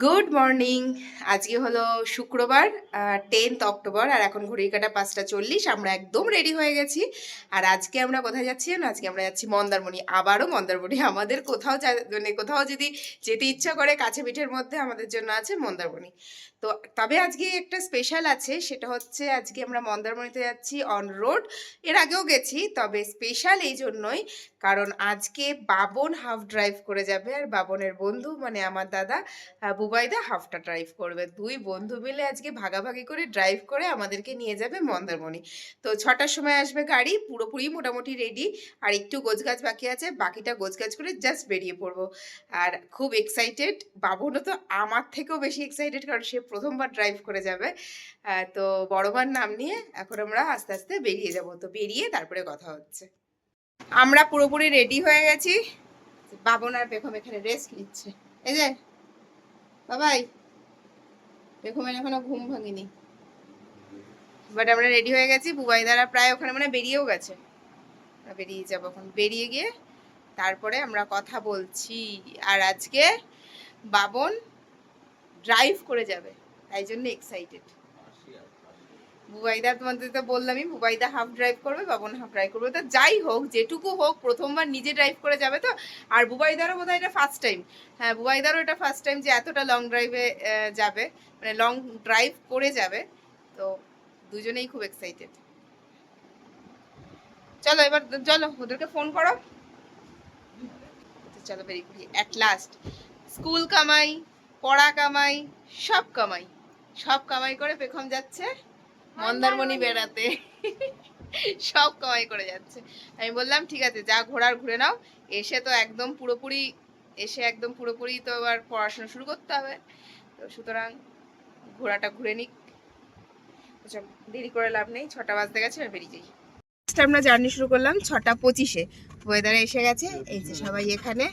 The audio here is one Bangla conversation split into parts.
Good morning. আজকে হলো শুক্রবার, 10th অক্টোবর, আর এখন ঘড়ির কাঁটা 5:40। আমরা একদম রেডি হয়ে গেছি। আর আজকে আমরা কোথায় যাচ্ছি জানো? আজকে আমরা যাচ্ছি মন্দারমণি। আবারও মন্দারমণি। আমাদের কোথাও মানে কোথাও যদি যেতে ইচ্ছা করে কাছে পিঠের মধ্যে, আমাদের জন্য আছে মন্দারমণি। তো তবে আজকে একটা স্পেশাল আছে, সেটা হচ্ছে আজকে আমরা মন্দারমণিতে যাচ্ছি অন রোড। এর আগেও গেছি, তবে স্পেশাল এই জন্যই কারণ আজকে বাবন হাফ ড্রাইভ করে যাবে, আর বাবনের বন্ধু মানে আমার দাদা বুবাইদা হাফটা ড্রাইভ করবে। দুই বন্ধু মিলে আজকে ভাগাভাগি করে ড্রাইভ করে আমাদেরকে নিয়ে যাবে মন্দারমণি। তো 6টার সময় আসবে গাড়ি, পুরোপুরি মোটামুটি রেডি। আর একটু গোছগাছ বাকি আছে, বাকিটা গোছগাছ করে জাস্ট বেরিয়ে পড়বো। আর খুব এক্সাইটেড। বাবনও তো আমার থেকেও বেশি এক্সাইটেড, কারণ সে প্রথমবার ড্রাইভ করে যাবে। তো বড়বার নাম নিয়ে এখন আমরা আস্তে আস্তে বেরিয়ে যাব। তো বেরিয়ে তারপরে কথা হচ্ছে। আমরা পুরোপুরি রেডি হয়ে গেছি। বাবন আর বেগম এখানে রেস্ট নিচ্ছে। এই যে বাবাই, বেগমের এখনো ঘুম ভাঙিনি, বাট আমরা রেডি হয়ে গেছি। বুবাইদারা প্রায় ওখানে মানে বেরিয়েও গেছে। বেরিয়ে যাবো এখন, বেরিয়ে গিয়ে তারপরে আমরা কথা বলছি। আর আজকে বাবন ড্রাইভ করে যাবে, তাই জন্য এক্সাইটেড। বুবাইদা তোমাদের তো বললামই, বুবাইদা হাফ ড্রাইভ করবে, বাবন হাফ ড্রাইভ করবে। তো যাই হোক, যেটুকু হোক, প্রথমবার নিজে ড্রাইভ করে যাবে তো। আর বুবাইদারও বোধহয় এটা ফার্স্ট টাইম। হ্যাঁ, বুবাইদারও এটা ফার্স্ট টাইম যে এতটা লং ড্রাইভে যাবে, মানে লং ড্রাইভ করে যাবে। তো দুজনেই খুব এক্সাইটেড। চলো এবার, চলো ওদেরকে ফোন করো। চলো বেরিয়ে পড়ি। অ্যাট লাস্ট স্কুল কামাই, পড়া কামাই, সব কামাই, সব কামাই করে পেখম যাচ্ছে মন্দারমণি বেড়াতে। সব কামাই করে যাচ্ছে। আমি বললাম ঠিক আছে, যা ঘোরার ঘুরে নাও। এসে তো একদম পুরোপুরি, তো আবার পড়াশোনা শুরু করতে হবে। তো সুতরাং ঘোরাটা ঘুরে নিক। দেরি করে লাভ নেই, 6টা বাজতে গেছে, আর বেরিয়ে যাই। আমরা জার্নি শুরু করলাম 6:25-এ। ওয়েদারে এসে গেছে। এই যে সবাই এখানে,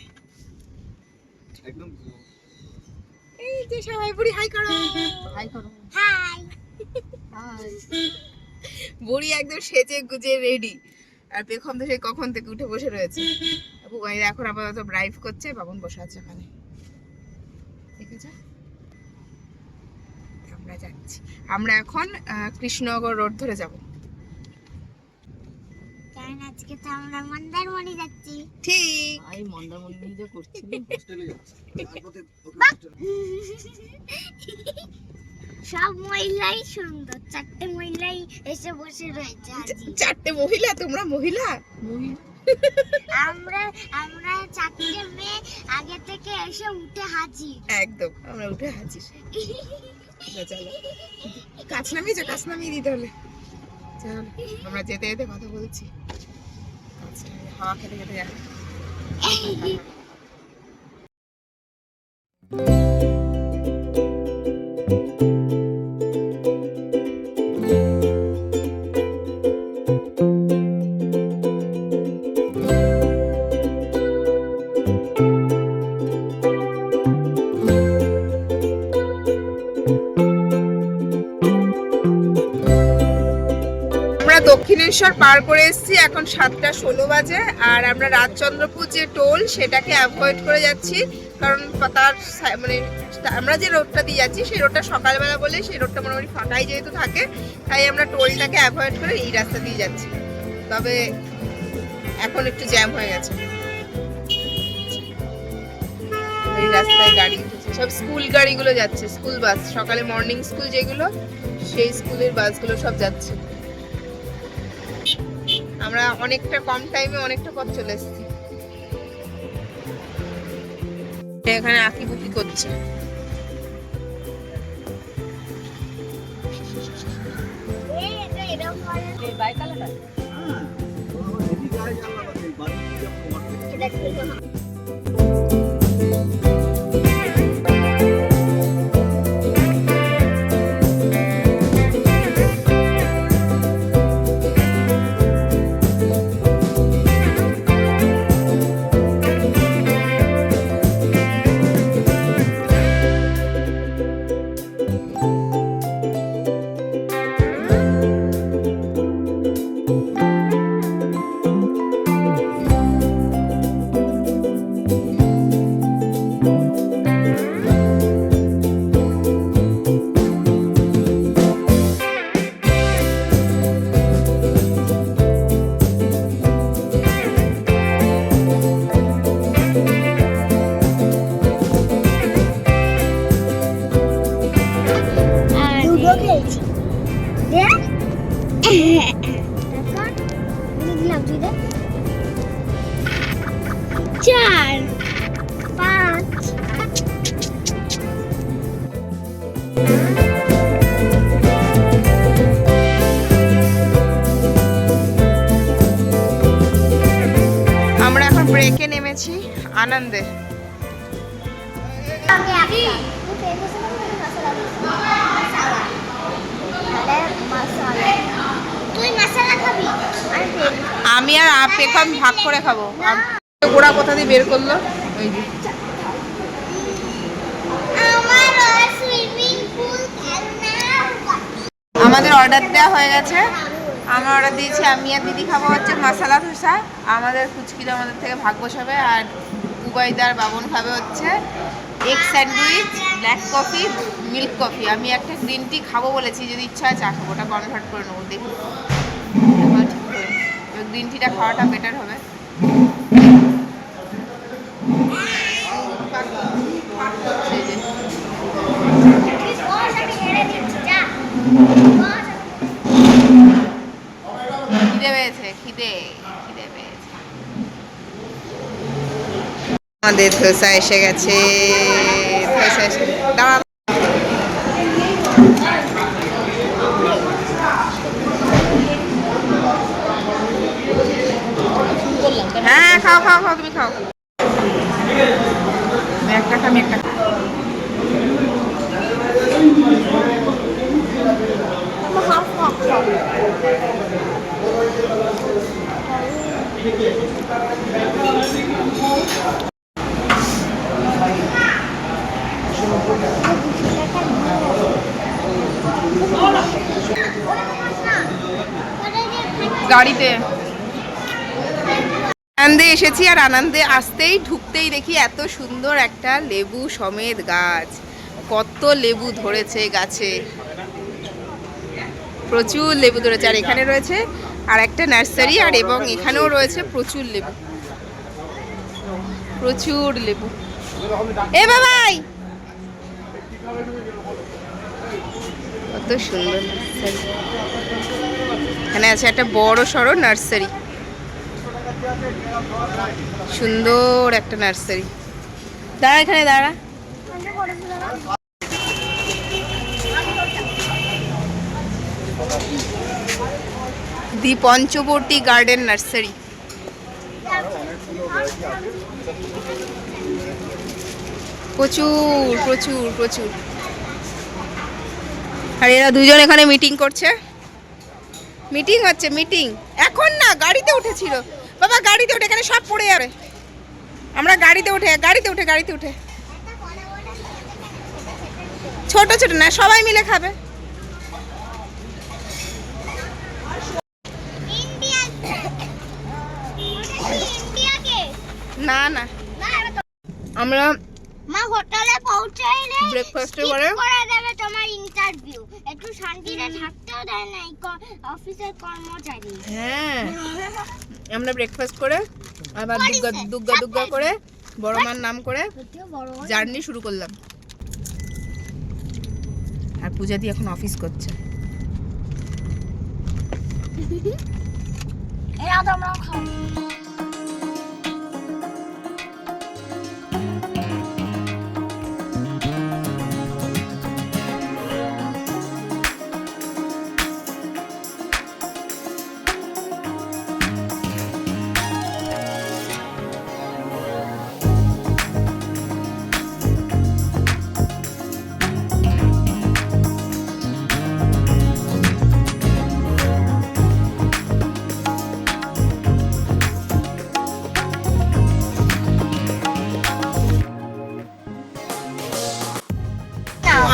এই যে সবাই বুড়ি হাই করো, হাই করো, হাই হাই। বুড়ি একদম সেজে গুজে রেডি। আর পেখম তো সেই কখন থেকে উঠে বসে রয়েছে। বুবাই এখন আপাতত ড্রাইভ করছে, বাবন বসে আছে ওখানে, ঠিক আছে। আমরা যাচ্ছি। আমরা এখন কৃষ্ণনগর রোড ধরে যাব, কারণ আজকে তো আমরা মন্দারমণি যাচ্ছি। ঠিক, আমি মন্দারমণি যে করছি হোস্টেলে যাচ্ছি। সব মহিলাই সুন্দর, 4টে মহিলাই এসে বসে রয়েছে। 4টে মহিলা? তোমরা মহিলা? আমরা আমরা 4টে মেয়ে আগে থেকে এসে উঠে হাজির। একদম, আমরা উঠে হাজির। চলো কাছ নামিয়ে দিতে হলে। চলো আমরা যেতে যেতে কথা বলছি, হাওয়া খেতে খেতে যাবে। দক্ষিণেশ্বর পার করে এসেছি, এখন 7:16 বাজে। আর আমরা রাজচন্দ্রপুর যে টোল, সেটাকে অ্যাভয়েড করে যাচ্ছি, কারণ তার মানে আমরা যে রোডটা দিয়ে যাচ্ছি সেই রোডটা সকালবেলা বলে সেই রোডটা মোটামুটি ফাঁকাই যেহেতু থাকে, তাই আমরা টোলটাকে অ্যাভয়েড করে এই রাস্তা দিয়ে যাচ্ছি। তবে এখন একটু জ্যাম হয়ে গেছে, এই রাস্তায় গাড়ি উঠেছে, সব স্কুল গাড়িগুলো যাচ্ছে, স্কুল বাস, সকালে মর্নিং স্কুল যেগুলো, সেই স্কুলের বাসগুলো সব যাচ্ছে। আমরা অনেকটা কম টাইমে অনেকটা পথ চলে এসেছি। এখানে আঁকিবুকি করছে। আনন্দে। আমি আর পেখম ভাগ করে খাবো। গোড়া কোথা দিয়ে বের করলো? ওই যে আমাদের অর্ডার দেওয়া হয়ে গেছে। আমরা অর্ডার দিয়েছি, আমি আর দিদি খাবো হচ্ছে মশলা ধোসা। আমাদের ফুচকিটা আমাদের থেকে ভাগ বসাবে। আর উবাইদার বাবন খাবে হচ্ছে egg sandwich, black coffee, milk coffee. আমি একটা গ্রিন টি খাবো বলেছি, যদি ইচ্ছা হয় চা খাবো, ওটা কনভার্ট করে নেবো। দেখি ঠিক করে গ্রিন টিটা খাওয়াটা বেটার হবে। খিদে পেয়েছে, খিদে পেয়েছে। আমাদের ধোসা এসে গেছে। ধোসা এসে দাঁড়া। হ্যাঁ খাও খাও খাও, তুমি খাও। একটা খামি একটা। গাড়িতে আনন্দে এসেছি, আর আনন্দে আসতেই ঢুকতেই দেখি এত সুন্দর একটা লেবু সমেত গাছ। কত লেবু ধরেছে গাছে, প্রচুর লেবু ধরেছে। আর এখানে রয়েছে আর একটা নার্সারি, আর এবং এখানেও রয়েছে প্রচুর লেবু, প্রচুর লেবু। এ বাবাই, কত সুন্দর নার্সারি। এখানে আছে একটা বড় সড়ো নার্সারি, সুন্দর একটা নার্সারি। দাঁড়া এখানে দাঁড়া। দি পঞ্চবটী গার্ডেন নার্সারি। প্রচুর প্রচুর প্রচুর। আর এরা দুজন এখানে মিটিং করছে। মিটিং হচ্ছে, মিটিং এখন না, গাড়িতে উঠেছিল বাবা, গাড়িতে উঠে, এখানে সব পড়ে যাবে। আমরা গাড়িতে উঠে ছোট ছোট না, সবাই মিলে খাবে। না না, আমরা মা হোটেলে পৌঁছাইলে ব্রেকফাস্টে করে দেবে তোমার ইন্টারভিউ। একটু শান্তিতে থাকতেও দেয় না অফিসের কর্মচারী। হ্যাঁ, আমরা ব্রেকফাস্ট করে আবার দুগ্গা করে বড় মার নাম করে জার্নি শুরু করলাম। আর পূজা দি এখন অফিস করছে। এরা তো আমরা খাবো।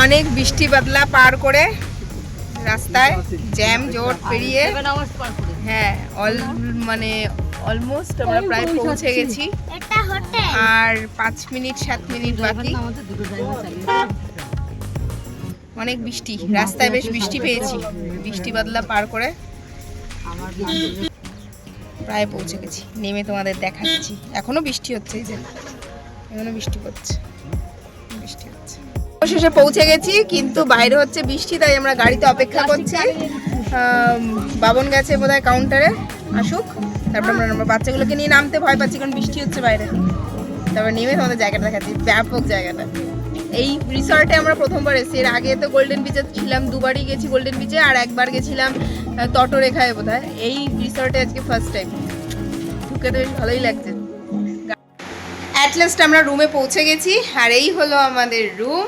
অনেক বৃষ্টি বাদলা পার করে রাস্তায় জ্যাম জট পেরিয়ে, হ্যাঁ মানে অলমোস্ট আমরা প্রায় পৌঁছে গেছি। আর 5 মিনিট 7 মিনিট বাকি। অনেক বৃষ্টি, রাস্তায় বেশ বৃষ্টি পেয়েছি। বৃষ্টি বাদলা পার করে প্রায় পৌঁছে গেছি। নেমে তোমাদের দেখাচ্ছি। এখনো বৃষ্টি হচ্ছে, এই যে এখনো বৃষ্টি পড়ছে, বৃষ্টি হচ্ছে। শেষে পৌঁছে গেছি, কিন্তু বাইরে হচ্ছে বৃষ্টি, তাই আমরা গাড়িতে অপেক্ষা করছি। বাবন গেছে বোধহয় কাউন্টারে, আসুক, তারপর আমরা বাচ্চাগুলোকে নিয়ে নামতে ভয় পাচ্ছি, কারণ বৃষ্টি হচ্ছে বাইরে। তারপর নেমে তোমাদের জায়গাটা দেখাচ্ছি, ব্যাপক জায়গাটা। এই রিসর্টে আমরা প্রথমবার এসেছি। এর আগে তো গোল্ডেন বিচে ছিলাম, দুবারই গেছি গোল্ডেন বিচে, আর একবার গেছিলাম তটরেখায় বোধহয়। এই রিসর্টে আজকে ফার্স্ট টাইম ঢুকে, তো বেশ ভালোই লাগছে। অ্যাট লাস্ট আমরা রুমে পৌঁছে গেছি, আর এই হলো আমাদের রুম।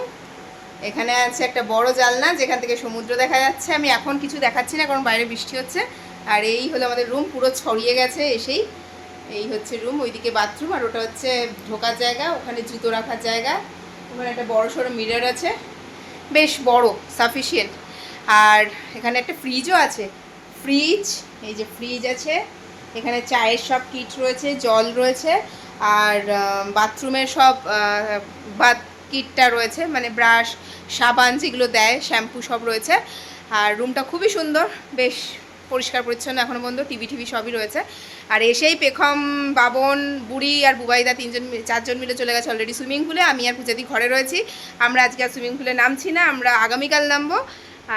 এখানে আছে একটা বড় জানলা যেখান থেকে সমুদ্র দেখা যাচ্ছে। আমি এখন কিছু দেখাচ্ছি না কারণ বাইরে বৃষ্টি হচ্ছে। আর এই হলো আমাদের রুম, পুরো ছড়িয়ে গেছে এসেই। এই হচ্ছে রুম, ওইদিকে বাথরুম, আর ওটা হচ্ছে ঢোকার জায়গা, ওখানে জুতো রাখার জায়গা। ওখানে একটা বড় সড়ো মিরর আছে, বেশ বড়, সাফিসিয়েন্ট। আর এখানে একটা ফ্রিজও আছে, ফ্রিজ, এই যে ফ্রিজ আছে। এখানে চায়ের সব কিট রয়েছে, জল রয়েছে, আর বাথরুমের সব বাথ কিটটা রয়েছে, মানে ব্রাশ, সাবান যেগুলো দেয়, শ্যাম্পু সব রয়েছে। আর রুমটা খুবই সুন্দর, বেশ পরিষ্কার পরিচ্ছন্ন, এখনও পর্যন্ত টিভি সবই রয়েছে। আর এসেই পেখম, বাবন, বুড়ি আর বুবাইদা 4জন মিলে চলে গেছে অলরেডি সুইমিং পুলে। আমি আর পূজাদি ঘরে রয়েছি। আমরা আজকে আর সুইমিং পুলে নামছি না, আমরা আগামীকাল নামবো।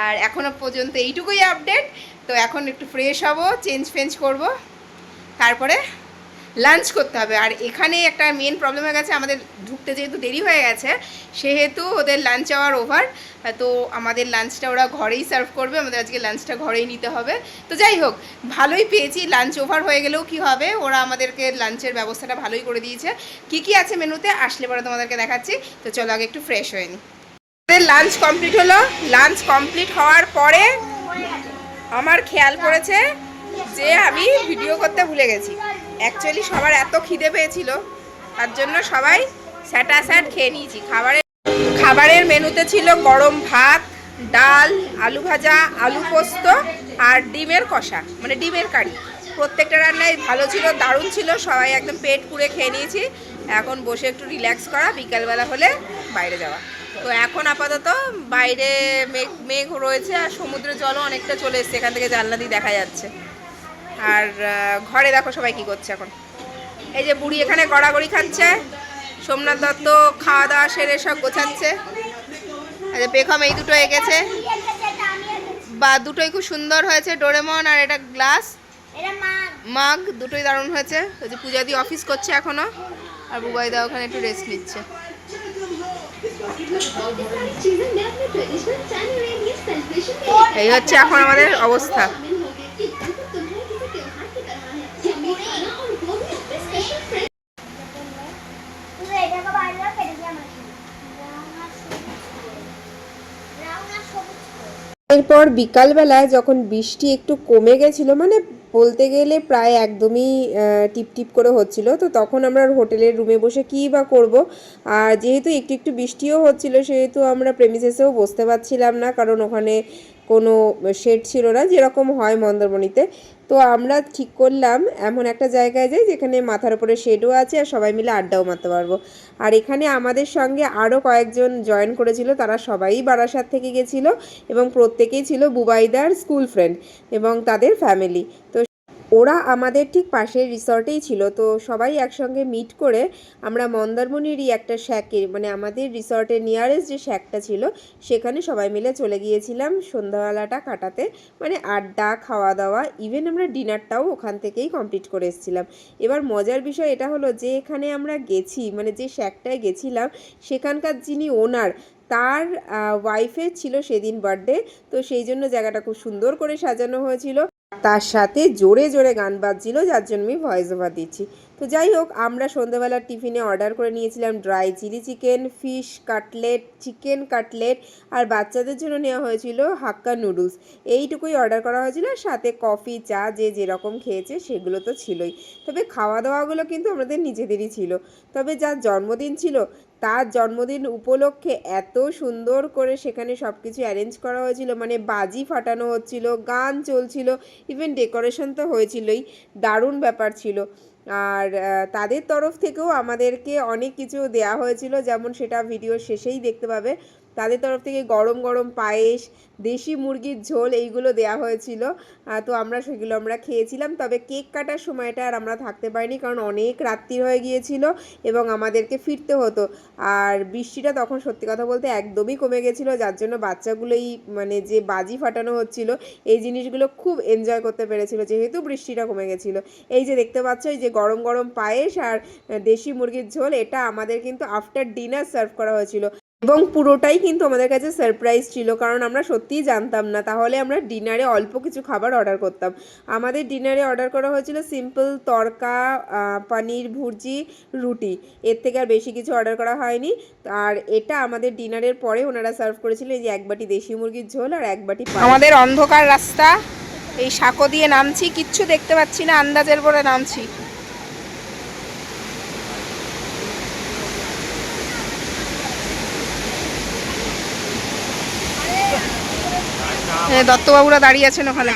আর এখনও পর্যন্ত এইটুকুই আপডেট। তো এখন একটু ফ্রেশ হব, চেঞ্জ করব, তারপরে লাঞ্চ করতে হবে। আর এখানে একটা মেন প্রবলেম হয়ে গেছে, আমাদের ঢুকতে যেহেতু দেরি হয়ে গেছে সেহেতু ওদের লাঞ্চ আওয়ার ওভার। তো আমাদের লাঞ্চটা ওরা ঘরেই সার্ভ করবে, আমাদের আজকে লাঞ্চটা ঘরেই নিতে হবে। তো যাই হোক, ভালোই পেয়েছি। লাঞ্চ ওভার হয়ে গেলেও কি হবে, ওরা আমাদেরকে লাঞ্চের ব্যবস্থাটা ভালোই করে দিয়েছে। কি আছে মেনুতে আসলে পরে তোমাদেরকে দেখাচ্ছি। তো চলো আগে একটু ফ্রেশ হয়ে নিই। আমাদের লাঞ্চ কমপ্লিট হলো। লাঞ্চ কমপ্লিট হওয়ার পরে আমার খেয়াল পড়েছে যে আমি ভিডিও করতে ভুলে গেছি। অ্যাকচুয়ালি সবার এত খিদে পেয়েছিল, তার জন্য সবাই স্যাটাস্যাট খেয়ে নিয়েছি। খাবারের মেনুতে ছিল গরম ভাত, ডাল, আলু ভাজা, আলু পোস্ত আর ডিমের কষা, মানে ডিমের কারি। প্রত্যেকটা রান্নাই ভালো ছিল, দারুণ ছিল। সবাই একদম পেট পুড়ে খেয়ে নিয়েছি। এখন বসে একটু রিল্যাক্স করা, বিকালবেলা হলে বাইরে যাওয়া। তো এখন আপাতত বাইরে মেঘ রয়েছে, আর সমুদ্রের জলও অনেকটা চলে এসছে, এখান থেকে জানলা দিয়ে দেখা যাচ্ছে। আর ঘরে দেখো সবাই কি করছে এখন। এই যে বুড়ি এখানে গড়াগড়ি খাচ্ছে, সোমনাথ দত্ত খাওয়া দাওয়া সেরে সব গোছাচ্ছে। আচ্ছা, পেখম এই দুটো এঁকেছে, বা দুটোই খুব সুন্দর হয়েছে, ডোরেমন আর এটা গ্লাস মাগ, দুটোই দারুণ হয়েছে। ওই যে পূজা দিয়ে অফিস করছে এখনো, আর বুবাইদা ওখানে একটু রেস্ট নিচ্ছে। এই হচ্ছে এখন আমাদের অবস্থা। এরপর বিকালবেলায় যখন বৃষ্টি একটু কমে গেছিলো, মানে বলতে গেলে প্রায় একদমই টিপ টিপ করে হচ্ছিল, তো তখন আমরা হোটেলের রুমে বসে কী বা করব। আর যেহেতু একটু বৃষ্টিও হচ্ছিল, সেহেতু আমরা প্রেমিসেসেও বসতে পারছিলাম না, কারণ ওখানে কোনো শেড ছিল না যেরকম হয় মন্দারমণিতে। তো আমরা ঠিক করলাম এমন একটা জায়গায় যাই যেখানে মাথার উপরে শেডও আছে আর সবাই মিলে আড্ডাও মারতে পারবো। আর এখানে আমাদের সঙ্গে আরও কয়েকজন জয়েন করেছিল, তারা সবাই বারাসাত থেকে গেছিলো এবং প্রত্যেকেই ছিল বুবাইদার স্কুল ফ্রেন্ড এবং তাদের ফ্যামিলি। তো ওরা আমাদের ঠিক পাশের রিসর্টেই ছিল। তো সবাই একসঙ্গে মিট করে আমরা মন্দারমণিরই একটা শ্যাকে, মানে আমাদের রিসর্টের নিয়ারেস্ট যে শ্যাকটা ছিল সেখানে সবাই মিলে চলে গিয়েছিলাম সন্ধ্যাবেলাটা কাটাতে, মানে আড্ডা, খাওয়া দাওয়া, ইভেন আমরা ডিনারটাও ওখান থেকেই কমপ্লিট করে এসেছিলাম। এবার মজার বিষয় এটা হলো যে এখানে আমরা গেছি, মানে যে শ্যাকটায় গেছিলাম সেখানকার যিনি ওনার, তার ওয়াইফের ছিল সেদিন বার্থডে। তো সেই জন্য জায়গাটা খুব সুন্দর করে সাজানো হয়েছিল, তার সাথে জোরে জোরে গান বাজছিল, যার জন্য আমি ভয়েস ওভার দিচ্ছি। তো যাই হোক, আমরা সন্ধ্যাবেলার টিফিনে অর্ডার করে নিয়েছিলাম dry chilli chicken, fish cutlet, chicken cutlet, আর বাচ্চাদের জন্য নেওয়া হয়েছিল হাক্কা নুডলস। এইটুকুই অর্ডার করা হয়েছিল, সাথে কফি, চা, যে যেরকম খেয়েছে সেগুলো তো ছিলই। তবে খাওয়া দাওয়াগুলো কিন্তু আমাদের নিজেদেরই ছিল। তবে যার জন্মদিন ছিল তার জন্মদিন উপলক্ষে এত সুন্দর করে সেখানে সব কিছু অ্যারেঞ্জ করা হয়েছিল, মানে বাজি ফাটানো হচ্ছিল, গান চলছিল, ইভেন ডেকোরেশন তো হয়েছিলই, দারুণ ব্যাপার ছিল। আর তাদের তরফ থেকেও আমাদেরকে অনেক কিছু দেয়া হয়েছিল, যেমন সেটা ভিডিও শেষেই দেখতে পাবে। তাদের তরফ থেকে গরম গরম পায়েস, দেশি মুরগির ঝোল, এইগুলো দেয়া হয়েছিল। তো সেগুলো আমরা খেয়েছিলাম। তবে কেক কাটার সময়টা আর আমরা থাকতে পারিনি, কারণ অনেক রাত্রি হয়ে গিয়েছিল এবং আমাদেরকে ফিরতে হতো। আর বৃষ্টিটা তখন সত্যি কথা বলতে একদমই কমে গেছিলো, যার জন্য বাচ্চাগুলোই, মানে যে বাজি ফাটানো হচ্ছিল, এই জিনিসগুলো খুব এনজয় করতে পেরেছিল, যেহেতু বৃষ্টিটা কমে গেছিলো। এই যে দেখতে পাচ্ছ, এই যে গরম গরম পায়েস আর দেশি মুরগির ঝোল, এটা আমাদের কিন্তু আফটার ডিনার সার্ভ করা হয়েছিল। এবং পুরোটাই কিন্তু আমাদের কাছে সারপ্রাইজ ছিল, কারণ আমরা সত্যিই জানতাম না। তাহলে আমরা ডিনারে অল্প কিছু খাবার অর্ডার করতাম। আমাদের ডিনারে অর্ডার করা হয়েছিল সিম্পল তড়কা, পনির ভুর্জি, রুটি। এর থেকে আর বেশি কিছু অর্ডার করা হয়নি। আর এটা আমাদের ডিনারের পরে ওনারা সার্ভ করেছিল এই যে এক বাটি দেশি মুরগির ঝোল আর এক বাটি পায়েস। আমাদের অন্ধকার রাস্তা, এই সাঁকো দিয়ে নামছি, কিচ্ছু দেখতে পাচ্ছি না, আন্দাজের পরে নামছি। দত্তবাবুরা দাঁড়িয়ে আছেন ওখানে।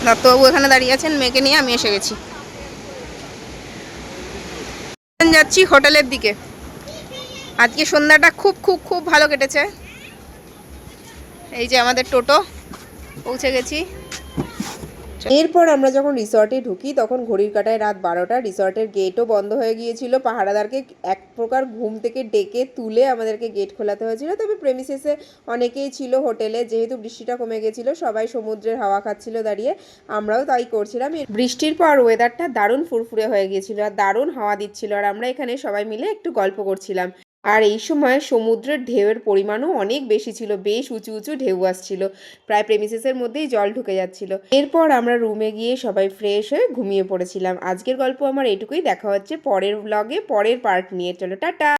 দত্তবাবু এখানে দাঁড়িয়ে আছেন, মেয়েকে নিয়ে আমি এসে গেছি। যাচ্ছি হোটেলের দিকে। আজকে সন্ধ্যাটা খুব খুব খুব ভালো কেটেছে। এই যে আমাদের টোটো, পৌঁছে গেছি। এরপর আমরা যখন রিসর্টে ঢুকি তখন ঘড়ির কাঁটায় রাত 12টা। রিসর্টের গেটও বন্ধ হয়ে গিয়েছিল। পাহারাদারকে এক প্রকার ঘুম থেকে ডেকে তুলে আমাদেরকে গেট খোলাতে হয়েছিল। তবে প্রেমিসেসে অনেকেই ছিল হোটেলে, যেহেতু বৃষ্টিটা কমে গেছিলো, সবাই সমুদ্রের হাওয়া খাচ্ছিল দাঁড়িয়ে, আমরাও তাই করছিলাম। বৃষ্টির পর ওয়েদারটা দারুণ ফুরফুরে হয়ে গিয়েছিল আর দারুণ হাওয়া দিচ্ছিল, আর আমরা এখানে সবাই মিলে একটু গল্প করছিলাম। আর এই সময় সমুদ্রের ঢেউয়ের পরিমাণও অনেক বেশি ছিল, বেশ উঁচু উঁচু ঢেউ আসছিল, প্রায় প্রেমিসেসের মধ্যেই জল ঢুকে যাচ্ছিল। এরপর আমরা রুমে গিয়ে সবাই ফ্রেশ হয়ে ঘুমিয়ে পড়েছিলাম। আজকের গল্প আমার এইটুকুই। দেখা হচ্ছে পরের ব্লগে পরের পার্ট নিয়ে। চলো টাটা।